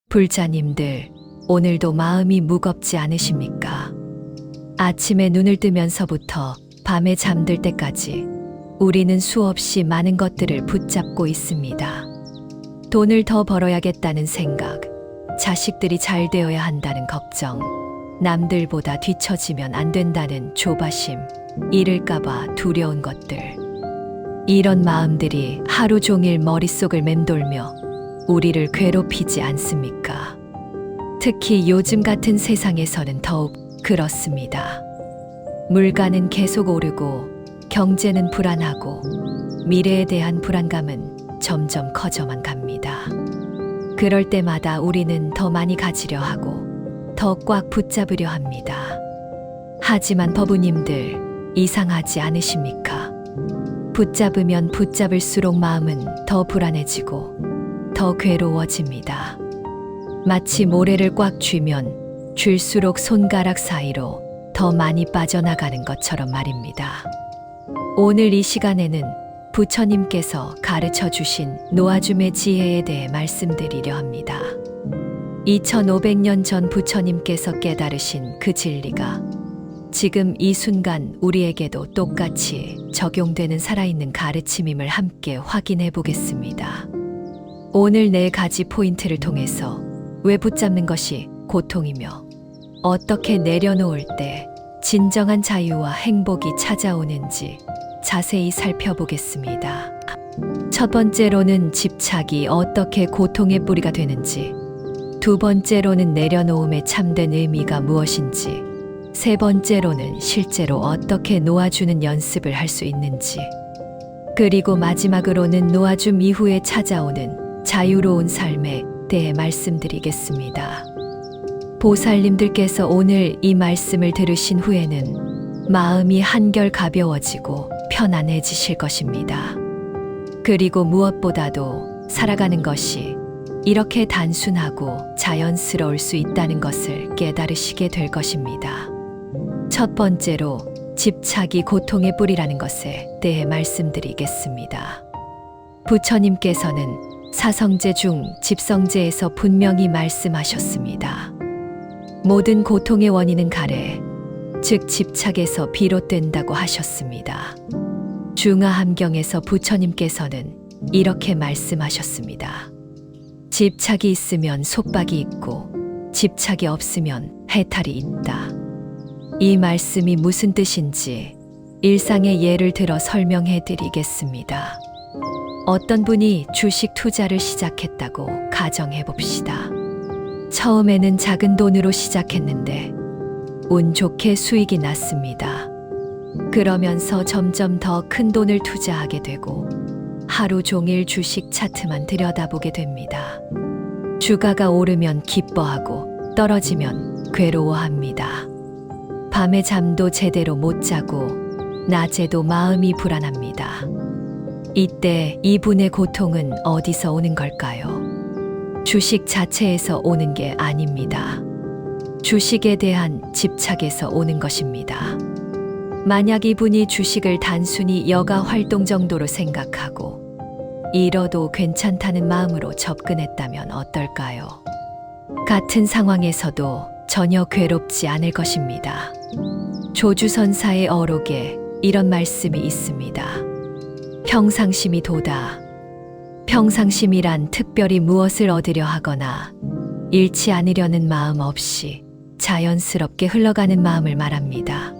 불자님들, 오늘도 마음이 무겁지 않으십니까? 아침에 눈을 뜨면서부터 밤에 잠들 때까지 우리는 수없이 많은 것들을 붙잡고 있습니다. 돈을 더 벌어야겠다는 생각, 자식들이 잘 되어야 한다는 걱정, 남들보다 뒤처지면 안 된다는 조바심, 잃을까봐 두려운 것들. 이런 마음들이 하루 종일 머릿속을 맴돌며 우리를 괴롭히지 않습니까? 특히 요즘 같은 세상에서는 더욱 그렇습니다. 물가는 계속 오르고 경제는 불안하고 미래에 대한 불안감은 점점 커져만 갑니다. 그럴 때마다 우리는 더 많이 가지려 하고 더 꽉 붙잡으려 합니다. 하지만 법우님들, 이상하지 않으십니까? 붙잡으면 붙잡을수록 마음은 더 불안해지고 더 괴로워집니다. 마치 모래를 꽉 쥐면 쥘수록 손가락 사이로 더 많이 빠져나가는 것처럼 말입니다. 오늘 이 시간에는 부처님께서 가르쳐 주신 놓아줌의 지혜에 대해 말씀드리려 합니다. 2500년 전 부처님께서 깨달으신 그 진리가 지금 이 순간 우리에게도 똑같이 적용되는 살아있는 가르침임을 함께 확인해 보겠습니다. 오늘 4가지 포인트를 통해서 왜 붙잡는 것이 고통이며 어떻게 내려놓을 때 진정한 자유와 행복이 찾아오는지 자세히 살펴보겠습니다. 첫 번째로는 집착이 어떻게 고통의 뿌리가 되는지, 두 번째로는 내려놓음의 참된 의미가 무엇인지, 세 번째로는 실제로 어떻게 놓아주는 연습을 할 수 있는지, 그리고 마지막으로는 놓아줌 이후에 찾아오는 자유로운 삶에 대해 말씀드리겠습니다. 보살님들께서 오늘 이 말씀을 들으신 후에는 마음이 한결 가벼워지고 편안해지실 것입니다. 그리고 무엇보다도 살아가는 것이 이렇게 단순하고 자연스러울 수 있다는 것을 깨달으시게 될 것입니다. 첫 번째로 집착이 고통의 뿌리라는 것에 대해 말씀드리겠습니다. 부처님께서는 사성제 중 집성제에서 분명히 말씀하셨습니다. 모든 고통의 원인은 가래, 즉 집착에서 비롯된다고 하셨습니다. 중화함경에서 부처님께서는 이렇게 말씀하셨습니다. 집착이 있으면 속박이 있고 집착이 없으면 해탈이 있다. 이 말씀이 무슨 뜻인지 일상의 예를 들어 설명해 드리겠습니다. 어떤 분이 주식 투자를 시작했다고 가정해 봅시다. 처음에는 작은 돈으로 시작했는데 운 좋게 수익이 났습니다. 그러면서 점점 더 큰 돈을 투자하게 되고 하루 종일 주식 차트만 들여다보게 됩니다. 주가가 오르면 기뻐하고 떨어지면 괴로워합니다. 밤에 잠도 제대로 못 자고 낮에도 마음이 불안합니다. 이때 이분의 고통은 어디서 오는 걸까요? 주식 자체에서 오는 게 아닙니다. 주식에 대한 집착에서 오는 것입니다. 만약 이분이 주식을 단순히 여가 활동 정도로 생각하고 잃어도 괜찮다는 마음으로 접근했다면 어떨까요? 같은 상황에서도 전혀 괴롭지 않을 것입니다. 조주선사의 어록에 이런 말씀이 있습니다. 평상심이 도다. 평상심이란 특별히 무엇을 얻으려 하거나 잃지 않으려는 마음 없이 자연스럽게 흘러가는 마음을 말합니다.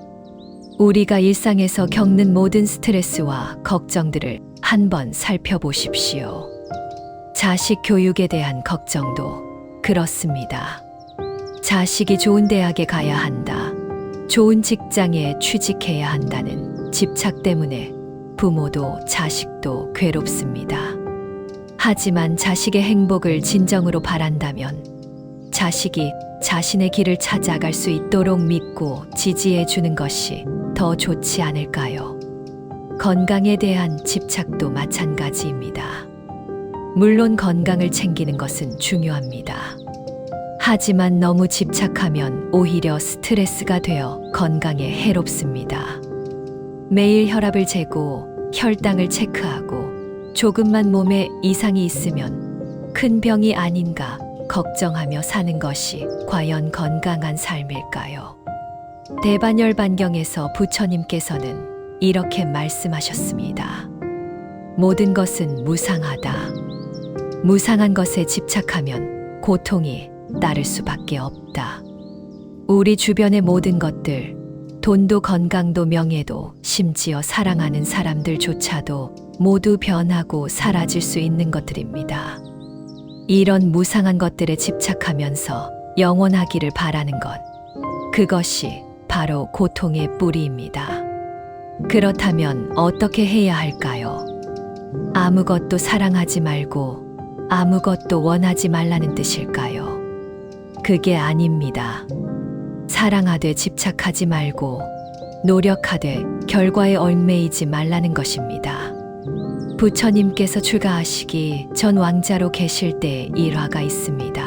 우리가 일상에서 겪는 모든 스트레스와 걱정들을 한번 살펴보십시오. 자식 교육에 대한 걱정도 그렇습니다. 자식이 좋은 대학에 가야 한다. 좋은 직장에 취직해야 한다는 집착 때문에 부모도 자식도 괴롭습니다. 하지만 자식의 행복을 진정으로 바란다면 자식이 자신의 길을 찾아갈 수 있도록 믿고 지지해 주는 것이 더 좋지 않을까요? 건강에 대한 집착도 마찬가지입니다. 물론 건강을 챙기는 것은 중요합니다. 하지만 너무 집착하면 오히려 스트레스가 되어 건강에 해롭습니다. 매일 혈압을 재고 혈당을 체크하고 조금만 몸에 이상이 있으면 큰 병이 아닌가 걱정하며 사는 것이 과연 건강한 삶일까요? 대반열반경에서 부처님께서는 이렇게 말씀하셨습니다. 모든 것은 무상하다. 무상한 것에 집착하면 고통이 따를 수밖에 없다. 우리 주변의 모든 것들, 돈도 건강도 명예도 심지어 사랑하는 사람들조차도 모두 변하고 사라질 수 있는 것들입니다. 이런 무상한 것들에 집착하면서 영원하기를 바라는 것, 그것이 바로 고통의 뿌리입니다. 그렇다면 어떻게 해야 할까요? 아무것도 사랑하지 말고 아무것도 원하지 말라는 뜻일까요? 그게 아닙니다. 사랑하되 집착하지 말고 노력하되 결과에 얽매이지 말라는 것입니다. 부처님께서 출가하시기 전 왕자로 계실 때 일화가 있습니다.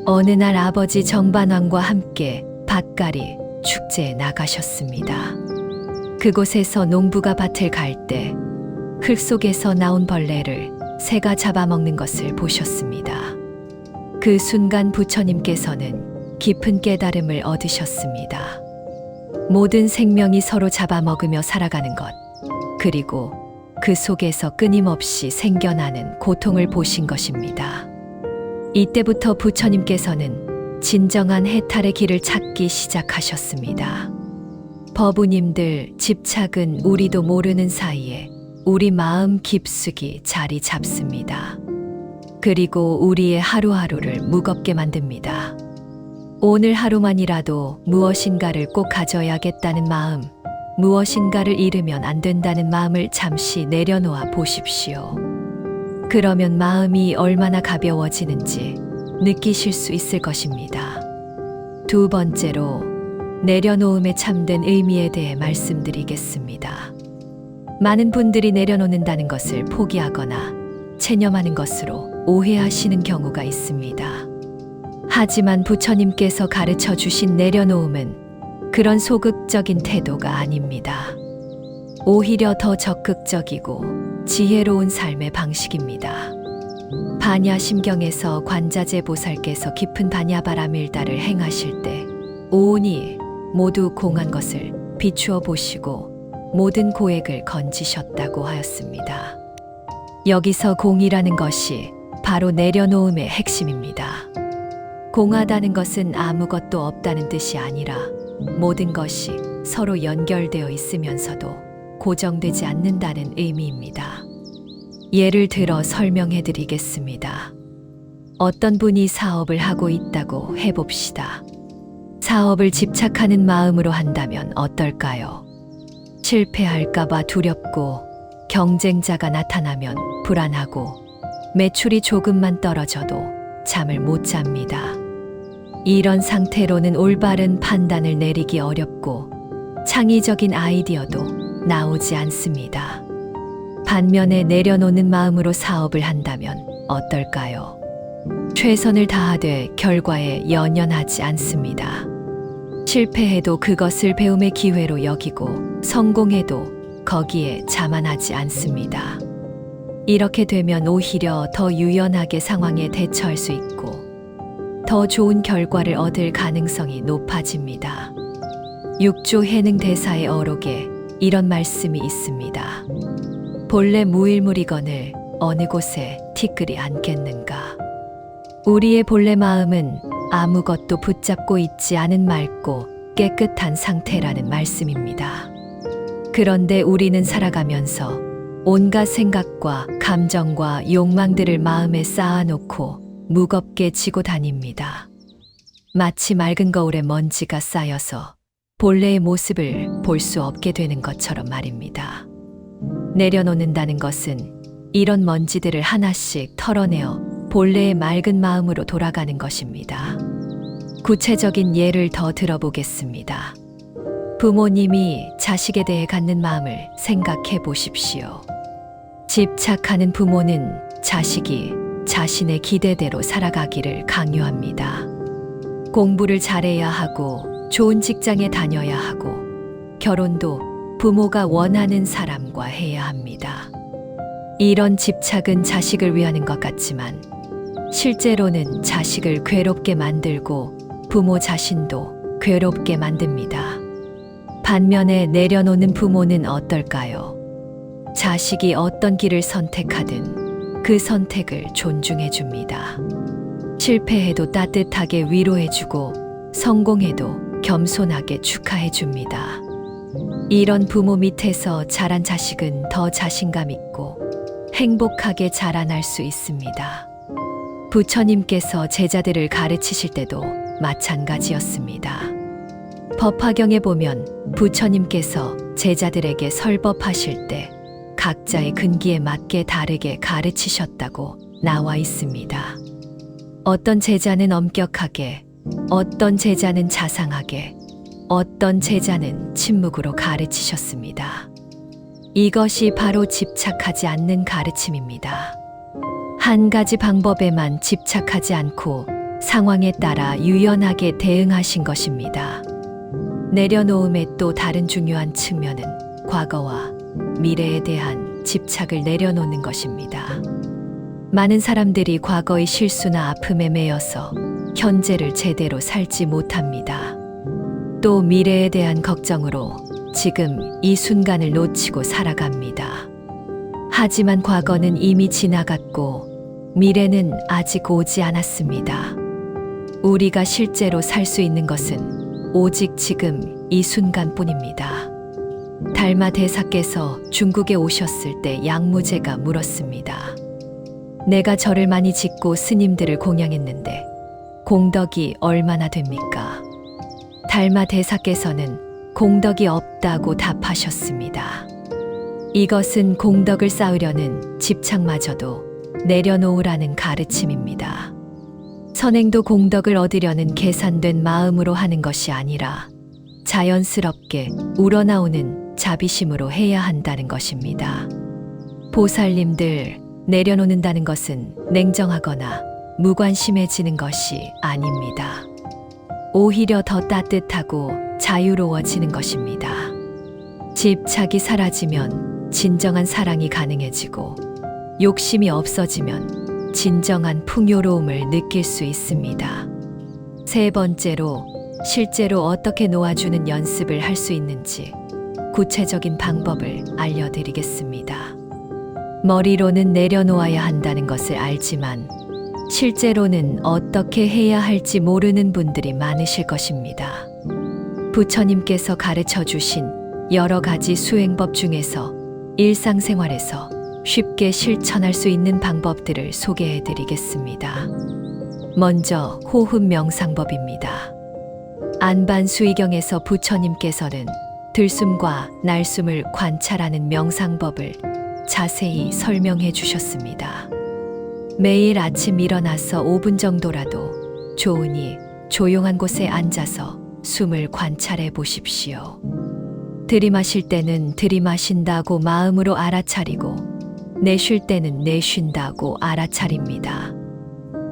어느 날 아버지 정반왕과 함께 밭갈이 축제에 나가셨습니다. 그곳에서 농부가 밭을 갈 때 흙 속에서 나온 벌레를 새가 잡아먹는 것을 보셨습니다. 그 순간 부처님께서는 깊은 깨달음을 얻으셨습니다. 모든 생명이 서로 잡아먹으며 살아가는 것, 그리고 그 속에서 끊임없이 생겨나는 고통을 보신 것입니다. 이때부터 부처님께서는 진정한 해탈의 길을 찾기 시작하셨습니다. 법우님들, 집착은 우리도 모르는 사이에 우리 마음 깊숙이 자리 잡습니다. 그리고 우리의 하루하루를 무겁게 만듭니다. 오늘 하루만이라도 무엇인가를 꼭 가져야겠다는 마음, 무엇인가를 잃으면 안 된다는 마음을 잠시 내려놓아 보십시오. 그러면 마음이 얼마나 가벼워지는지 느끼실 수 있을 것입니다. 두 번째로, 내려놓음의 참된 의미에 대해 말씀드리겠습니다. 많은 분들이 내려놓는다는 것을 포기하거나 체념하는 것으로 오해하시는 경우가 있습니다. 하지만 부처님께서 가르쳐 주신 내려놓음은 그런 소극적인 태도가 아닙니다. 오히려 더 적극적이고 지혜로운 삶의 방식입니다. 반야심경에서 관자재 보살께서 깊은 반야바라밀다를 행하실 때 오온이 모두 공한 것을 비추어 보시고 모든 고액을 건지셨다고 하였습니다. 여기서 공이라는 것이 바로 내려놓음의 핵심입니다. 공하다는 것은 아무것도 없다는 뜻이 아니라 모든 것이 서로 연결되어 있으면서도 고정되지 않는다는 의미입니다. 예를 들어 설명해 드리겠습니다. 어떤 분이 사업을 하고 있다고 해봅시다. 사업을 집착하는 마음으로 한다면 어떨까요? 실패할까봐 두렵고, 경쟁자가 나타나면 불안하고, 매출이 조금만 떨어져도 잠을 못 잡니다. 이런 상태로는 올바른 판단을 내리기 어렵고, 창의적인 아이디어도 나오지 않습니다. 반면에 내려놓는 마음으로 사업을 한다면 어떨까요? 최선을 다하되 결과에 연연하지 않습니다. 실패해도 그것을 배움의 기회로 여기고 성공해도 거기에 자만하지 않습니다. 이렇게 되면 오히려 더 유연하게 상황에 대처할 수 있고 더 좋은 결과를 얻을 가능성이 높아집니다. 육조 해능 대사의 어록에 이런 말씀이 있습니다. 본래 무일물이거늘 어느 곳에 티끌이 앉겠는가. 우리의 본래 마음은 아무것도 붙잡고 있지 않은 맑고 깨끗한 상태라는 말씀입니다. 그런데 우리는 살아가면서 온갖 생각과 감정과 욕망들을 마음에 쌓아놓고 무겁게 지고 다닙니다. 마치 맑은 거울에 먼지가 쌓여서 본래의 모습을 볼 수 없게 되는 것처럼 말입니다. 내려놓는다는 것은 이런 먼지들을 하나씩 털어내어 본래의 맑은 마음으로 돌아가는 것입니다. 구체적인 예를 더 들어보겠습니다. 부모님이 자식에 대해 갖는 마음을 생각해 보십시오. 집착하는 부모는 자식이 자신의 기대대로 살아가기를 강요합니다. 공부를 잘해야 하고 좋은 직장에 다녀야 하고 결혼도 부모가 원하는 사람과 해야 합니다. 이런 집착은 자식을 위하는 것 같지만 실제로는 자식을 괴롭게 만들고 부모 자신도 괴롭게 만듭니다. 반면에 내려놓는 부모는 어떨까요? 자식이 어떤 길을 선택하든 그 선택을 존중해 줍니다. 실패해도 따뜻하게 위로해 주고 성공해도 겸손하게 축하해 줍니다. 이런 부모 밑에서 자란 자식은 더 자신감 있고 행복하게 자라날 수 있습니다. 부처님께서 제자들을 가르치실 때도 마찬가지였습니다. 법화경에 보면 부처님께서 제자들에게 설법하실 때 각자의 근기에 맞게 다르게 가르치셨다고 나와 있습니다. 어떤 제자는 엄격하게, 어떤 제자는 자상하게, 어떤 제자는 침묵으로 가르치셨습니다. 이것이 바로 집착하지 않는 가르침입니다. 한 가지 방법에만 집착하지 않고 상황에 따라 유연하게 대응하신 것입니다. 내려놓음의 또 다른 중요한 측면은 과거와 미래에 대한 집착을 내려놓는 것입니다. 많은 사람들이 과거의 실수나 아픔에 매여서 현재를 제대로 살지 못합니다. 또 미래에 대한 걱정으로 지금 이 순간을 놓치고 살아갑니다. 하지만 과거는 이미 지나갔고 미래는 아직 오지 않았습니다. 우리가 실제로 살 수 있는 것은 오직 지금 이 순간뿐입니다. 달마 대사께서 중국에 오셨을 때 양무제가 물었습니다. 내가 절을 많이 짓고 스님들을 공양했는데 공덕이 얼마나 됩니까? 달마 대사께서는 공덕이 없다고 답하셨습니다. 이것은 공덕을 쌓으려는 집착마저도 내려놓으라는 가르침입니다. 선행도 공덕을 얻으려는 계산된 마음으로 하는 것이 아니라 자연스럽게 우러나오는 자비심으로 해야 한다는 것입니다. 보살님들, 내려놓는다는 것은 냉정하거나 무관심해지는 것이 아닙니다. 오히려 더 따뜻하고 자유로워지는 것입니다. 집착이 사라지면 진정한 사랑이 가능해지고 욕심이 없어지면 진정한 풍요로움을 느낄 수 있습니다. 세 번째로, 실제로 어떻게 놓아주는 연습을 할 수 있는지 구체적인 방법을 알려드리겠습니다. 머리로는 내려놓아야 한다는 것을 알지만 실제로는 어떻게 해야 할지 모르는 분들이 많으실 것입니다. 부처님께서 가르쳐 주신 여러 가지 수행법 중에서 일상생활에서 쉽게 실천할 수 있는 방법들을 소개해 드리겠습니다. 먼저 호흡 명상법입니다. 안반수의경에서 부처님께서는 들숨과 날숨을 관찰하는 명상법을 자세히 설명해 주셨습니다. 매일 아침 일어나서 5분 정도라도 좋으니 조용한 곳에 앉아서 숨을 관찰해 보십시오. 들이마실 때는 들이마신다고 마음으로 알아차리고 내쉴 때는 내쉰다고 알아차립니다.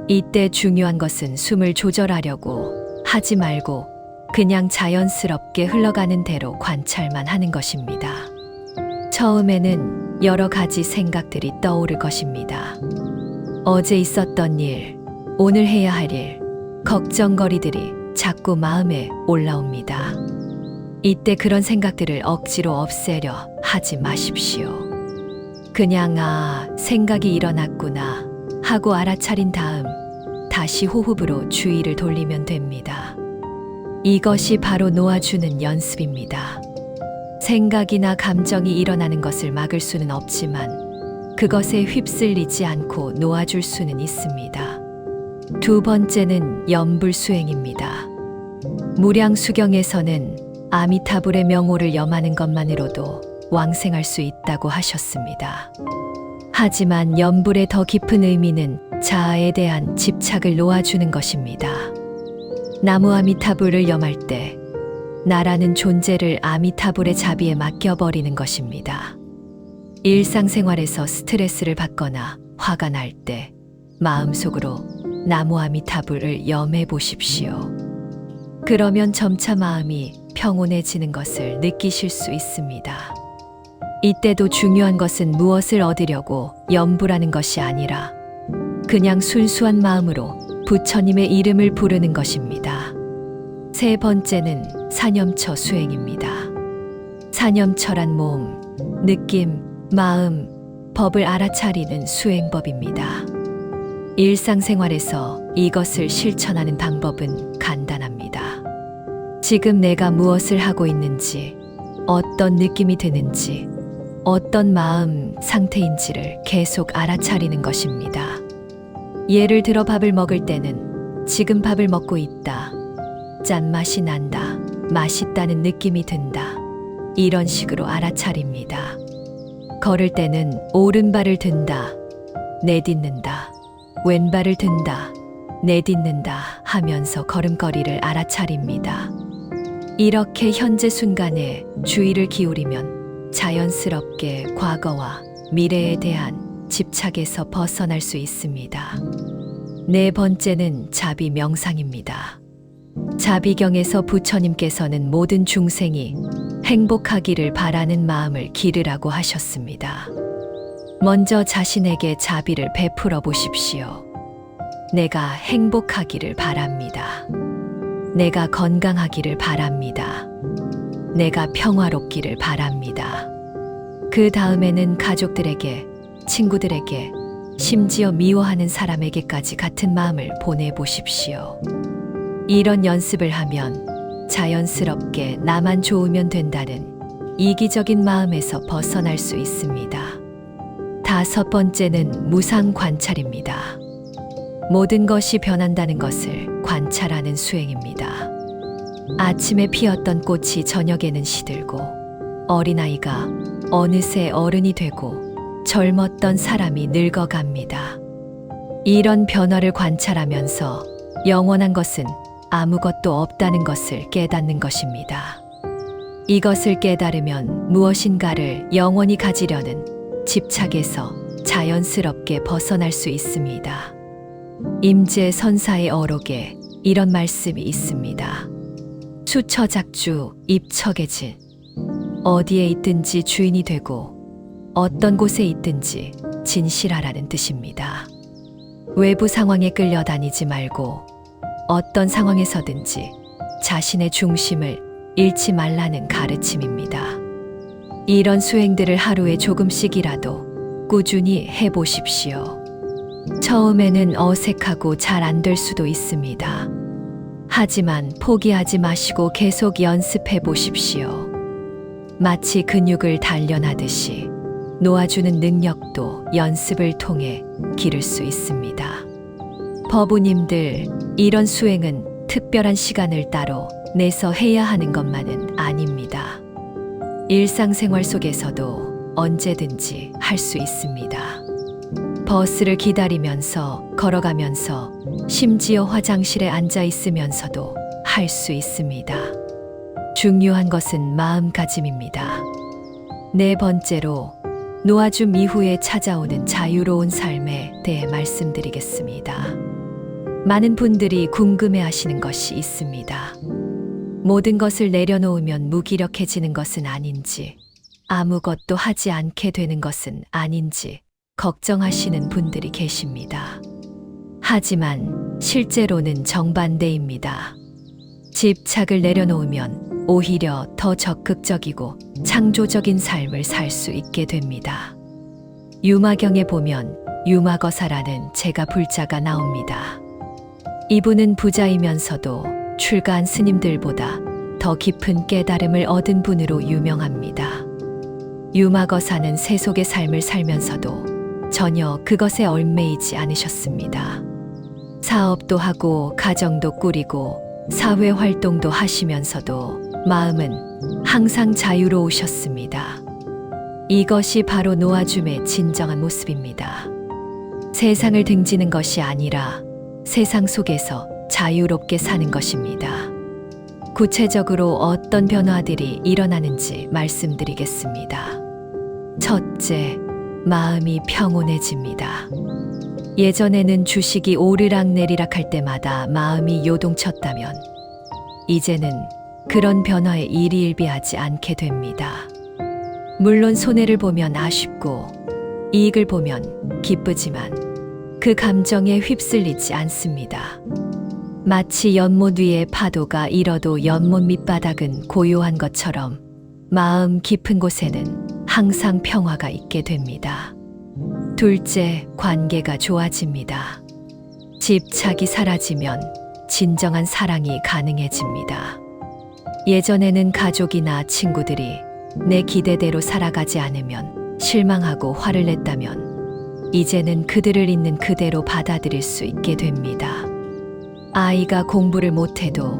이때 중요한 것은 숨을 조절하려고 하지 말고 그냥 자연스럽게 흘러가는 대로 관찰만 하는 것입니다. 처음에는 여러 가지 생각들이 떠오를 것입니다. 어제 있었던 일, 오늘 해야 할 일, 걱정거리들이 자꾸 마음에 올라옵니다. 이때 그런 생각들을 억지로 없애려 하지 마십시오. 그냥 생각이 일어났구나 하고 알아차린 다음 다시 호흡으로 주의를 돌리면 됩니다. 이것이 바로 놓아주는 연습입니다. 생각이나 감정이 일어나는 것을 막을 수는 없지만 그것에 휩쓸리지 않고 놓아줄 수는 있습니다. 두 번째는 염불수행입니다. 무량수경에서는 아미타불의 명호를 염하는 것만으로도 왕생할 수 있다고 하셨습니다. 하지만 염불의 더 깊은 의미는 자아에 대한 집착을 놓아주는 것입니다. 나무 아미타불을 염할 때 나라는 존재를 아미타불의 자비에 맡겨버리는 것입니다. 일상생활에서 스트레스를 받거나 화가 날 때 마음속으로 나무 아미타불을 염해 보십시오. 그러면 점차 마음이 평온해지는 것을 느끼실 수 있습니다. 이때도 중요한 것은 무엇을 얻으려고 염불하는 것이 아니라 그냥 순수한 마음으로 부처님의 이름을 부르는 것입니다. 세 번째는 사념처 수행입니다. 사념처란 몸, 느낌, 마음, 법을 알아차리는 수행법입니다. 일상생활에서 이것을 실천하는 방법은 간단합니다. 지금 내가 무엇을 하고 있는지, 어떤 느낌이 드는지, 어떤 마음 상태인지를 계속 알아차리는 것입니다. 예를 들어 밥을 먹을 때는 지금 밥을 먹고 있다. 짠맛이 난다. 맛있다는 느낌이 든다. 이런 식으로 알아차립니다. 걸을 때는 오른발을 든다. 내딛는다. 왼발을 든다. 내딛는다 하면서 걸음걸이를 알아차립니다. 이렇게 현재 순간에 주의를 기울이면 자연스럽게 과거와 미래에 대한 집착에서 벗어날 수 있습니다. 네 번째는 자비 명상입니다. 자비경에서 부처님께서는 모든 중생이 행복하기를 바라는 마음을 기르라고 하셨습니다. 먼저 자신에게 자비를 베풀어 보십시오. 내가 행복하기를 바랍니다. 내가 건강하기를 바랍니다. 내가 평화롭기를 바랍니다. 그 다음에는 가족들에게, 친구들에게, 심지어 미워하는 사람에게까지 같은 마음을 보내보십시오. 이런 연습을 하면 자연스럽게 나만 좋으면 된다는 이기적인 마음에서 벗어날 수 있습니다. 다섯 번째는 무상 관찰입니다. 모든 것이 변한다는 것을 관찰하는 수행입니다. 아침에 피었던 꽃이 저녁에는 시들고, 어린아이가 어느새 어른이 되고, 젊었던 사람이 늙어갑니다. 이런 변화를 관찰하면서 영원한 것은 아무것도 없다는 것을 깨닫는 것입니다. 이것을 깨달으면 무엇인가를 영원히 가지려는 집착에서 자연스럽게 벗어날 수 있습니다. 임재 선사의 어록에 이런 말씀이 있습니다. 수처작주 입척해진. 어디에 있든지 주인이 되고 어떤 곳에 있든지 진실하라는 뜻입니다. 외부 상황에 끌려다니지 말고 어떤 상황에서든지 자신의 중심을 잃지 말라는 가르침입니다. 이런 수행들을 하루에 조금씩이라도 꾸준히 해보십시오. 처음에는 어색하고 잘 안 될 수도 있습니다. 하지만 포기하지 마시고 계속 연습해 보십시오. 마치 근육을 단련하듯이 놓아주는 능력도 연습을 통해 기를 수 있습니다. 법우님들, 이런 수행은 특별한 시간을 따로 내서 해야 하는 것만은 아닙니다. 일상생활 속에서도 언제든지 할 수 있습니다. 버스를 기다리면서, 걸어가면서, 심지어 화장실에 앉아 있으면서도 할 수 있습니다. 중요한 것은 마음가짐입니다. 네 번째로, 놓아줌 이후에 찾아오는 자유로운 삶에 대해 말씀드리겠습니다. 많은 분들이 궁금해 하시는 것이 있습니다. 모든 것을 내려놓으면 무기력해지는 것은 아닌지, 아무것도 하지 않게 되는 것은 아닌지 걱정하시는 분들이 계십니다. 하지만 실제로는 정반대입니다. 집착을 내려놓으면 오히려 더 적극적이고 창조적인 삶을 살 수 있게 됩니다. 유마경에 보면 유마거사라는 제가 불자가 나옵니다. 이분은 부자이면서도 출가한 스님들보다 더 깊은 깨달음을 얻은 분으로 유명합니다. 유마거사는 세속의 삶을 살면서도 전혀 그것에 얽매이지 않으셨습니다. 사업도 하고 가정도 꾸리고 사회 활동도 하시면서도 마음은 항상 자유로우셨습니다. 이것이 바로 놓아줌의 진정한 모습입니다. 세상을 등지는 것이 아니라 세상 속에서 자유롭게 사는 것입니다. 구체적으로 어떤 변화들이 일어나는지 말씀드리겠습니다. 첫째, 마음이 평온해집니다. 예전에는 주식이 오르락내리락 할 때마다 마음이 요동쳤다면 이제는 그런 변화에 일희일비하지 않게 됩니다. 물론 손해를 보면 아쉽고 이익을 보면 기쁘지만 그 감정에 휩쓸리지 않습니다. 마치 연못 위의 파도가 일어도 연못 밑바닥은 고요한 것처럼 마음 깊은 곳에는 항상 평화가 있게 됩니다. 둘째, 관계가 좋아집니다. 집착이 사라지면 진정한 사랑이 가능해집니다. 예전에는 가족이나 친구들이 내 기대대로 살아가지 않으면 실망하고 화를 냈다면 이제는 그들을 있는 그대로 받아들일 수 있게 됩니다. 아이가 공부를 못해도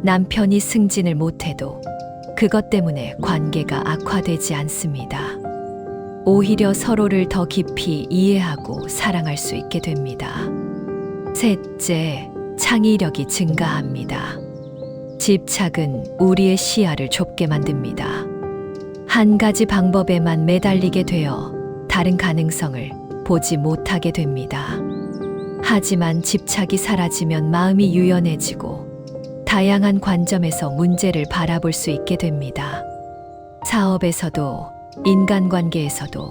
남편이 승진을 못해도 그것 때문에 관계가 악화되지 않습니다. 오히려 서로를 더 깊이 이해하고 사랑할 수 있게 됩니다. 셋째, 창의력이 증가합니다. 집착은 우리의 시야를 좁게 만듭니다. 한 가지 방법에만 매달리게 되어 다른 가능성을 보지 못하게 됩니다. 하지만 집착이 사라지면 마음이 유연해지고 다양한 관점에서 문제를 바라볼 수 있게 됩니다. 사업에서도 인간관계에서도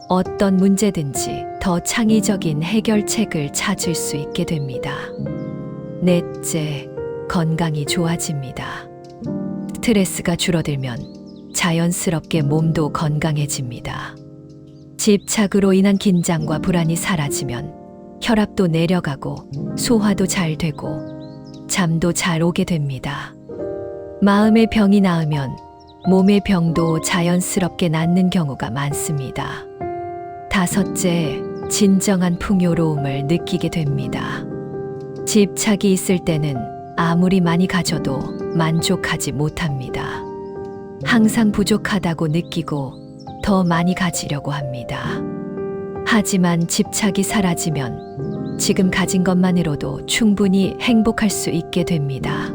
어떤 문제든지 더 창의적인 해결책을 찾을 수 있게 됩니다. 넷째, 건강이 좋아집니다. 스트레스가 줄어들면 자연스럽게 몸도 건강해집니다. 집착으로 인한 긴장과 불안이 사라지면 혈압도 내려가고 소화도 잘 되고 잠도 잘 오게 됩니다. 마음의 병이 나으면 몸의 병도 자연스럽게 낫는 경우가 많습니다. 다섯째, 진정한 풍요로움을 느끼게 됩니다. 집착이 있을 때는 아무리 많이 가져도 만족하지 못합니다. 항상 부족하다고 느끼고 더 많이 가지려고 합니다. 하지만 집착이 사라지면 지금 가진 것만으로도 충분히 행복할 수 있게 됩니다.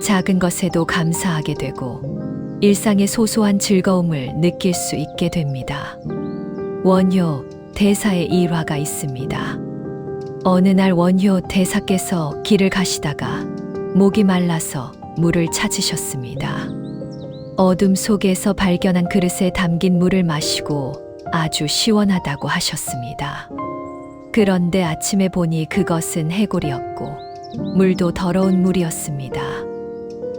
작은 것에도 감사하게 되고 일상의 소소한 즐거움을 느낄 수 있게 됩니다. 원효 대사의 일화가 있습니다. 어느 날 원효 대사께서 길을 가시다가 목이 말라서 물을 찾으셨습니다. 어둠 속에서 발견한 그릇에 담긴 물을 마시고 아주 시원하다고 하셨습니다. 그런데 아침에 보니 그것은 해골이었고 물도 더러운 물이었습니다.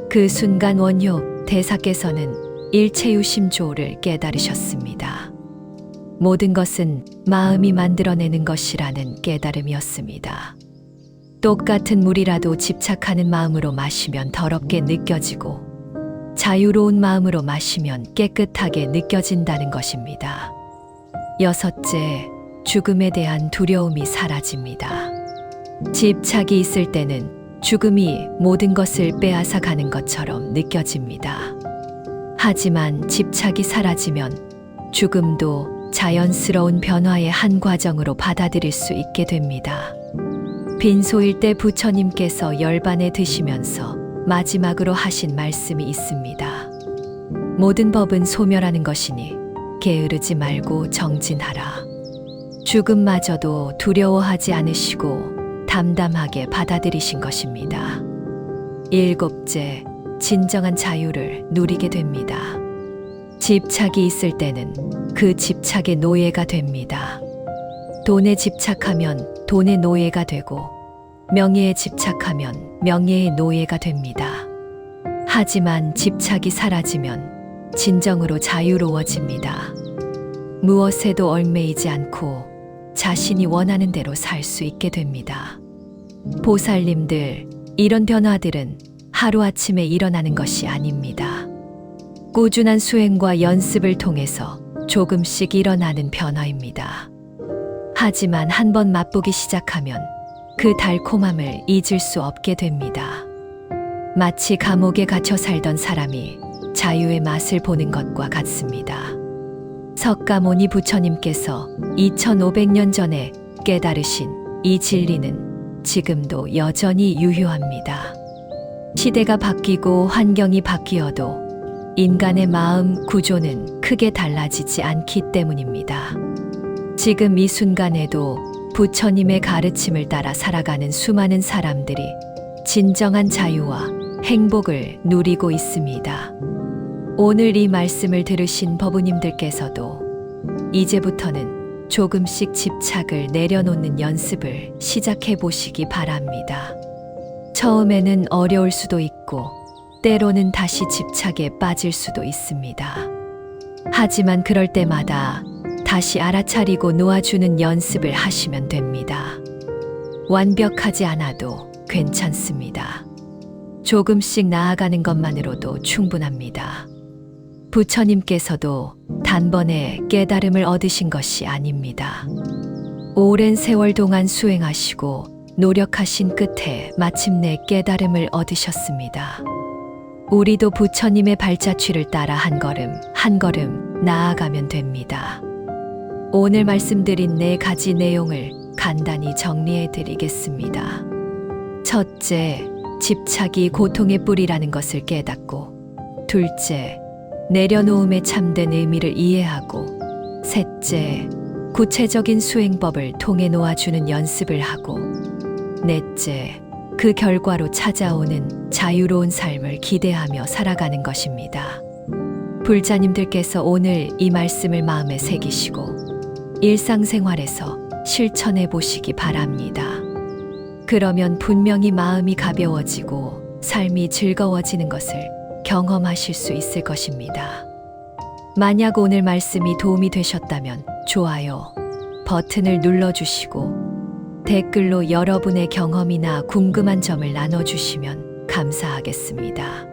그 순간 원효 대사께서는 일체유심조를 깨달으셨습니다. 모든 것은 마음이 만들어내는 것이라는 깨달음이었습니다. 똑같은 물이라도 집착하는 마음으로 마시면 더럽게 느껴지고 자유로운 마음으로 마시면 깨끗하게 느껴진다는 것입니다. 여섯째, 죽음에 대한 두려움이 사라집니다. 집착이 있을 때는 죽음이 모든 것을 빼앗아 가는 것처럼 느껴집니다. 하지만 집착이 사라지면 죽음도 자연스러운 변화의 한 과정으로 받아들일 수 있게 됩니다. 빈소일 때 부처님께서 열반에 드시면서 마지막으로 하신 말씀이 있습니다. 모든 법은 소멸하는 것이니 게으르지 말고 정진하라. 죽음마저도 두려워하지 않으시고 담담하게 받아들이신 것입니다. 일곱째, 진정한 자유를 누리게 됩니다. 집착이 있을 때는 그 집착의 노예가 됩니다. 돈에 집착하면 돈의 노예가 되고 명예에 집착하면 명예의 노예가 됩니다. 하지만 집착이 사라지면 진정으로 자유로워집니다. 무엇에도 얽매이지 않고 자신이 원하는 대로 살 수 있게 됩니다. 보살님들, 이런 변화들은 하루아침에 일어나는 것이 아닙니다. 꾸준한 수행과 연습을 통해서 조금씩 일어나는 변화입니다. 하지만 한번 맛보기 시작하면 그 달콤함을 잊을 수 없게 됩니다. 마치 감옥에 갇혀 살던 사람이 자유의 맛을 보는 것과 같습니다. 석가모니 부처님께서 2500년 전에 깨달으신 이 진리는 지금도 여전히 유효합니다. 시대가 바뀌고 환경이 바뀌어도 인간의 마음 구조는 크게 달라지지 않기 때문입니다. 지금 이 순간에도 부처님의 가르침을 따라 살아가는 수많은 사람들이 진정한 자유와 행복을 누리고 있습니다. 오늘 이 말씀을 들으신 법우님들께서도 이제부터는 조금씩 집착을 내려놓는 연습을 시작해 보시기 바랍니다. 처음에는 어려울 수도 있고, 때로는 다시 집착에 빠질 수도 있습니다. 하지만 그럴 때마다 다시 알아차리고 놓아주는 연습을 하시면 됩니다. 완벽하지 않아도 괜찮습니다. 조금씩 나아가는 것만으로도 충분합니다. 부처님께서도 단번에 깨달음을 얻으신 것이 아닙니다. 오랜 세월 동안 수행하시고 노력하신 끝에 마침내 깨달음을 얻으셨습니다. 우리도 부처님의 발자취를 따라 한 걸음 한 걸음 나아가면 됩니다. 오늘 말씀드린 4가지 내용을 간단히 정리해 드리겠습니다. 첫째, 집착이 고통의 뿌리라는 것을 깨닫고, 둘째, 내려놓음의 참된 의미를 이해하고, 셋째, 구체적인 수행법을 통해 놓아주는 연습을 하고, 넷째, 그 결과로 찾아오는 자유로운 삶을 기대하며 살아가는 것입니다. 불자님들께서 오늘 이 말씀을 마음에 새기시고 일상생활에서 실천해 보시기 바랍니다. 그러면 분명히 마음이 가벼워지고 삶이 즐거워지는 것을 경험하실 수 있을 것입니다. 만약 오늘 말씀이 도움이 되셨다면 좋아요 버튼을 눌러주시고 댓글로 여러분의 경험이나 궁금한 점을 나눠주시면 감사하겠습니다.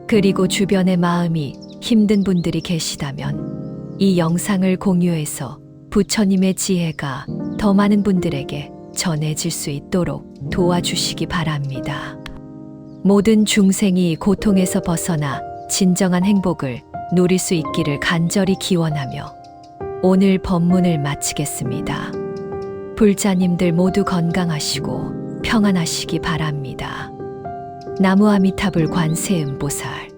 그리고 주변에 마음이 힘든 분들이 계시다면 이 영상을 공유해서 부처님의 지혜가 더 많은 분들에게 전해질 수 있도록 도와주시기 바랍니다. 모든 중생이 고통에서 벗어나 진정한 행복을 누릴 수 있기를 간절히 기원하며 오늘 법문을 마치겠습니다. 불자님들 모두 건강하시고 평안하시기 바랍니다. 나무 아미타불 관세음보살